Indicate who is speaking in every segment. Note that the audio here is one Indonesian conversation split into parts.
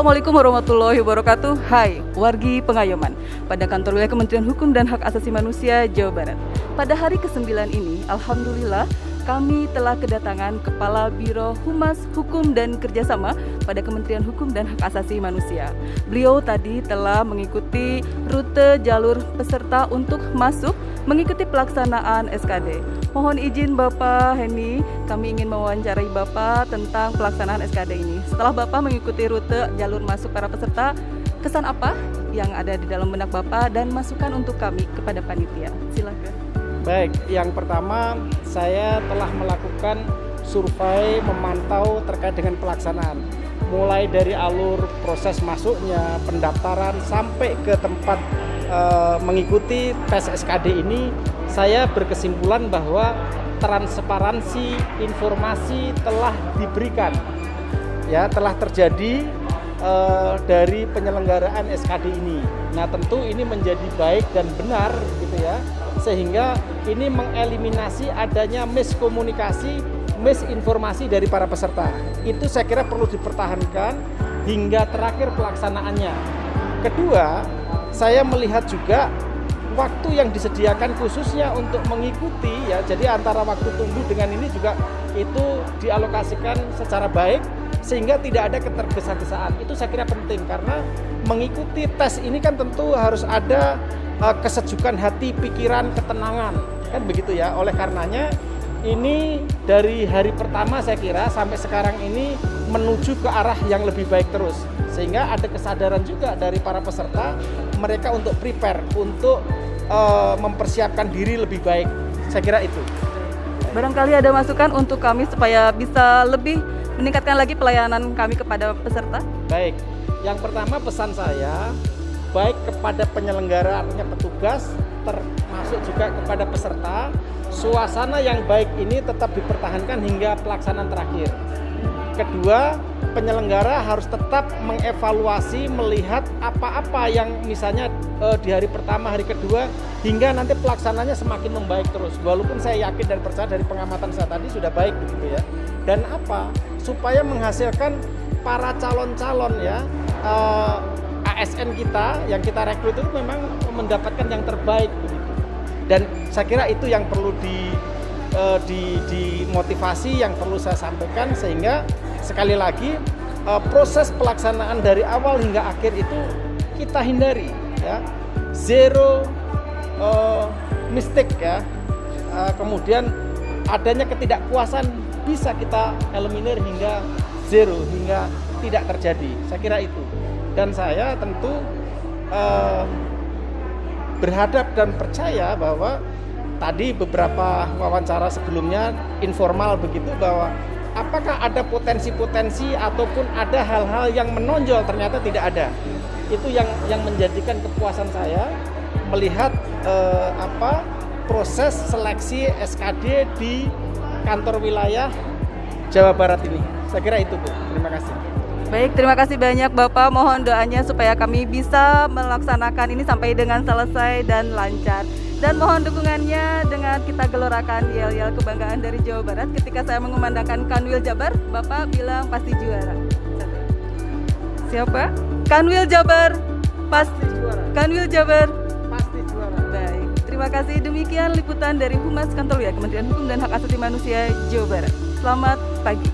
Speaker 1: Assalamualaikum warahmatullahi wabarakatuh. Hai, wargi Pengayoman. Pada kantor wilayah Kementerian Hukum dan Hak Asasi Manusia Jawa Barat. Pada hari ke-9 ini, alhamdulillah kami telah kedatangan Kepala Biro Humas Hukum dan Kerjasama pada Kementerian Hukum dan Hak Asasi Manusia. Beliau tadi telah mengikuti rute jalur peserta untuk masuk mengikuti pelaksanaan SKD. Mohon izin Bapak Heni, kami ingin mewawancarai Bapak tentang pelaksanaan SKD ini. Setelah Bapak mengikuti rute jalur masuk para peserta, kesan apa yang ada di dalam benak Bapak dan masukan untuk kami kepada panitia? Silakan.
Speaker 2: Baik, yang pertama saya telah melakukan survei memantau terkait dengan pelaksanaan. Mulai dari alur proses masuknya, pendaftaran, sampai ke tempat mengikuti tes SKD ini, saya berkesimpulan bahwa transparansi informasi telah diberikan, ya telah terjadi dari penyelenggaraan SKD ini. Nah, tentu ini menjadi baik dan benar, gitu ya, sehingga ini mengeliminasi adanya miskomunikasi, misinformasi dari para peserta. Itu saya kira perlu dipertahankan hingga terakhir pelaksanaannya. Kedua, saya melihat juga waktu yang disediakan khususnya untuk mengikuti, ya, jadi antara waktu tunggu dengan ini juga itu dialokasikan secara baik sehingga tidak ada ketergesa-gesaan. Itu saya kira penting karena mengikuti tes ini kan tentu harus ada kesejukan hati, pikiran, ketenangan, kan begitu ya. Oleh karenanya ini dari hari pertama saya kira sampai sekarang ini menuju ke arah yang lebih baik terus, sehingga ada kesadaran juga dari para peserta mereka untuk prepare, untuk mempersiapkan diri lebih baik. Saya kira itu.
Speaker 1: Barangkali ada masukan untuk kami supaya bisa lebih meningkatkan lagi pelayanan kami kepada peserta?
Speaker 2: Baik, yang pertama pesan saya baik kepada penyelenggara, artinya petugas, termasuk juga kepada peserta, suasana yang baik ini tetap dipertahankan hingga pelaksanaan terakhir. Kedua, penyelenggara harus tetap mengevaluasi, melihat apa-apa yang misalnya di hari pertama, hari kedua, hingga nanti pelaksananya semakin membaik terus. Walaupun saya yakin dan percaya dari pengamatan saya tadi sudah baik, begitu ya. Dan apa? Supaya menghasilkan para calon-calon, ya, ASN kita yang kita rekrut itu memang mendapatkan yang terbaik, begitu. Dan saya kira itu yang perlu dimotivasi, yang perlu saya sampaikan, sehingga sekali lagi proses pelaksanaan dari awal hingga akhir itu kita hindari, ya, zero mistake, ya. Kemudian adanya ketidakpuasan bisa kita eliminir hingga zero, hingga tidak terjadi. Saya kira itu. Dan saya tentu berhadap dan percaya bahwa tadi beberapa wawancara sebelumnya informal begitu, bahwa apakah ada potensi-potensi ataupun ada hal-hal yang menonjol, ternyata tidak ada. Itu yang menjadikan kepuasan saya melihat proses seleksi SKD di kantor wilayah Jawa Barat ini. Saya kira itu, Bu. Terima kasih.
Speaker 1: Baik, terima kasih banyak Bapak. Mohon doanya supaya kami bisa melaksanakan ini sampai dengan selesai dan lancar. Dan mohon dukungannya dengan kita gelorakan yel-yel kebanggaan dari Jawa Barat. Ketika saya mengumandangkan Kanwil Jabar, Bapak bilang pasti juara. Siapa? Kanwil Jabar, pasti juara. Kanwil Jabar,
Speaker 2: Pasti juara.
Speaker 1: baik. Terima kasih. Demikian liputan dari Humas Kantor Wilayah Kementerian Hukum dan Hak Asasi Manusia Jawa Barat. Selamat pagi.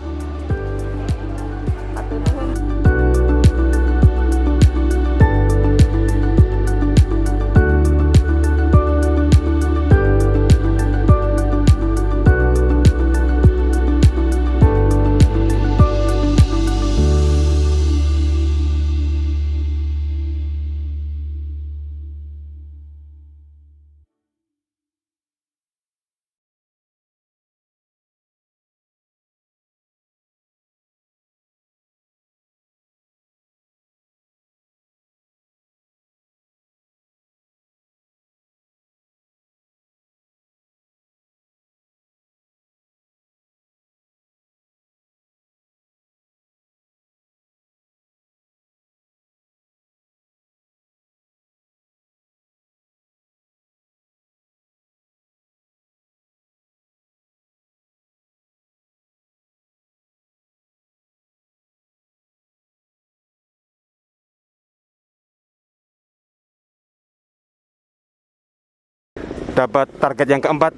Speaker 3: dapat target yang keempat.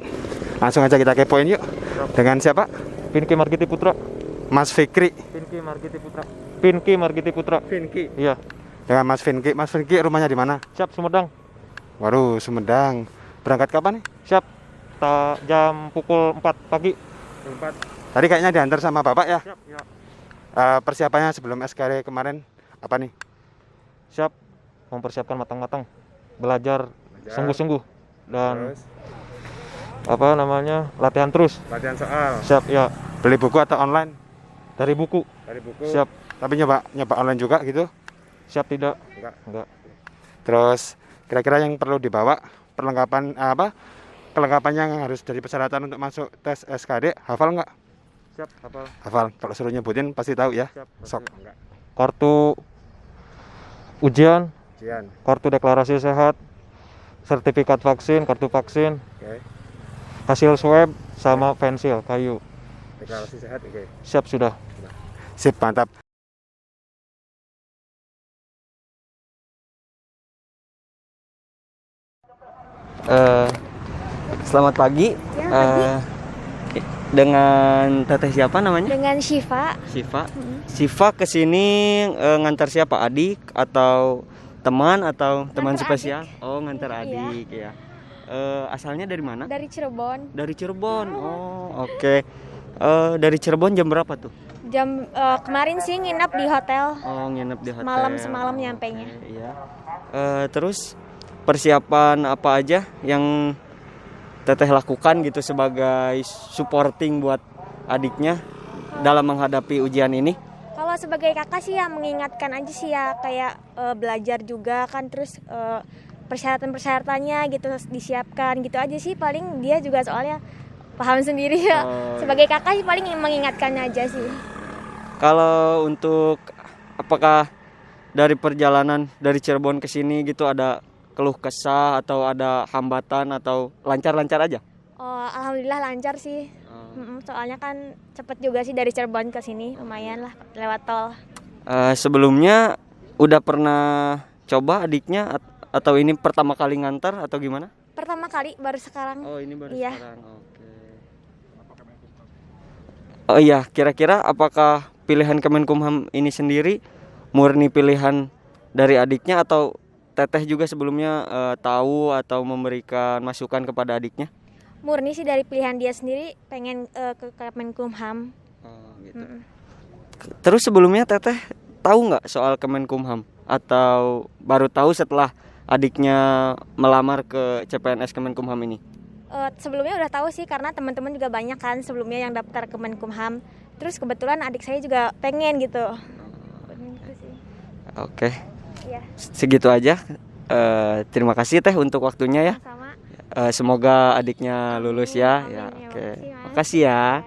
Speaker 3: Langsung aja kita kepoin yuk. Dengan siapa?
Speaker 4: Pinky Margiti Putra.
Speaker 3: Mas Fikri.
Speaker 4: Pinky Margiti Putra. Pinky Margiti Putra.
Speaker 3: Pinky.
Speaker 4: Iya.
Speaker 3: Dengan Mas Finki. Mas Finki rumahnya di mana?
Speaker 4: Siap Sumedang.
Speaker 3: Waduh, Sumedang. Berangkat kapan nih?
Speaker 4: Siap. Jam pukul 4 pagi.
Speaker 3: 4. Tadi kayaknya diantar sama Bapak ya?
Speaker 4: Siap, ya.
Speaker 3: Persiapannya sebelum SKD kemarin apa nih?
Speaker 4: Siap. Mempersiapkan matang-matang. Belajar sungguh-sungguh dan latihan terus.
Speaker 3: Latihan soal.
Speaker 4: Siap, ya.
Speaker 3: Beli buku atau online?
Speaker 4: Dari buku.
Speaker 3: Dari buku.
Speaker 4: Siap.
Speaker 3: Tapi nyoba online juga gitu?
Speaker 4: Siap tidak?
Speaker 3: Enggak. Terus kira-kira yang perlu dibawa perlengkapan kelengkapan yang harus dari persyaratan untuk masuk tes SKD, hafal nggak?
Speaker 4: Siap, hafal.
Speaker 3: Hafal. Kalau suruh nyebutin pasti tahu ya.
Speaker 4: Siap.
Speaker 3: Sok.
Speaker 4: Kartu ujian,
Speaker 3: Ujian.
Speaker 4: kartu deklarasi sehat, sertifikat vaksin, kartu vaksin,
Speaker 3: Oke.
Speaker 4: hasil swab sama pensil kayu.
Speaker 3: Deklarasi sehat, oke.
Speaker 4: Siap sudah.
Speaker 3: Sip, mantap.
Speaker 5: Selamat pagi. Dengan teteh siapa namanya?
Speaker 6: Dengan Syifa.
Speaker 5: Syifa. Syifa kesini ngantar siapa? Adik atau teman atau teman
Speaker 6: Ngantar
Speaker 5: spesial? Oh, ngantar
Speaker 6: Iya.
Speaker 5: adik ya. Asalnya dari mana?
Speaker 6: Dari Cirebon.
Speaker 5: Dari Cirebon. Oh, oke. Dari Cirebon jam berapa tuh?
Speaker 6: Jam kemarin sih nginep di hotel.
Speaker 5: Oh, nginep di hotel.
Speaker 6: Semalam
Speaker 5: Oke,
Speaker 6: nyampenya.
Speaker 5: Iya. Terus persiapan apa aja yang teteh lakukan gitu sebagai supporting buat adiknya dalam menghadapi ujian ini?
Speaker 6: Kalau sebagai kakak sih ya mengingatkan aja sih ya kayak belajar juga kan, terus persyaratan-persyaratannya gitu disiapkan gitu aja sih, paling dia juga soalnya paham sendiri ya. Sebagai kakak sih paling mengingatkannya aja sih.
Speaker 5: Kalau untuk apakah dari perjalanan dari Cirebon ke sini gitu ada keluh kesah atau ada hambatan atau lancar-lancar aja?
Speaker 6: Oh, alhamdulillah lancar sih. Soalnya kan cepet juga sih dari Cirebon ke sini, lumayan lah lewat tol.
Speaker 5: Sebelumnya udah pernah coba adiknya atau ini pertama kali ngantar atau gimana?
Speaker 6: Pertama kali, baru sekarang.
Speaker 5: Oh, ini baru
Speaker 6: Iya.
Speaker 5: sekarang. Oke. Oh iya, kira-kira apakah pilihan Kemenkumham ini sendiri murni pilihan dari adiknya atau teteh juga sebelumnya tahu atau memberikan masukan kepada adiknya?
Speaker 6: Murni sih dari pilihan dia sendiri, pengen ke Kemenkumham.
Speaker 5: Oh, gitu. Terus sebelumnya teteh tahu nggak soal Kemenkumham atau baru tahu setelah adiknya melamar ke CPNS Kemenkumham ini?
Speaker 6: Sebelumnya udah tahu sih karena teman-teman juga banyak kan sebelumnya yang daftar Kemenkumham. Terus kebetulan adik saya juga pengen gitu. Gitu sih.
Speaker 5: Oke.
Speaker 6: Iya.
Speaker 5: Segitu aja. Terima kasih teh untuk waktunya ya.
Speaker 6: Sama.
Speaker 5: Semoga adiknya lulus ya.
Speaker 6: Amin,
Speaker 5: Ya,
Speaker 6: ya,
Speaker 5: oke.
Speaker 6: makasih, Mas.
Speaker 5: Makasih ya.
Speaker 6: Ya.